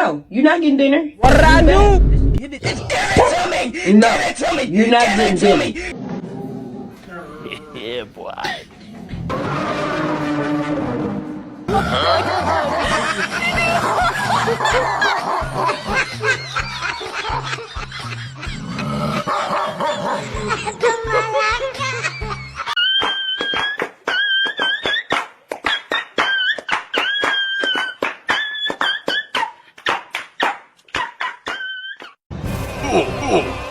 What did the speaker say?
No, you're not getting dinner. What did I do? Give it to me. No, Give it to me. you're not Give it getting to dinner. me. Yeah, boy. Oh, oh.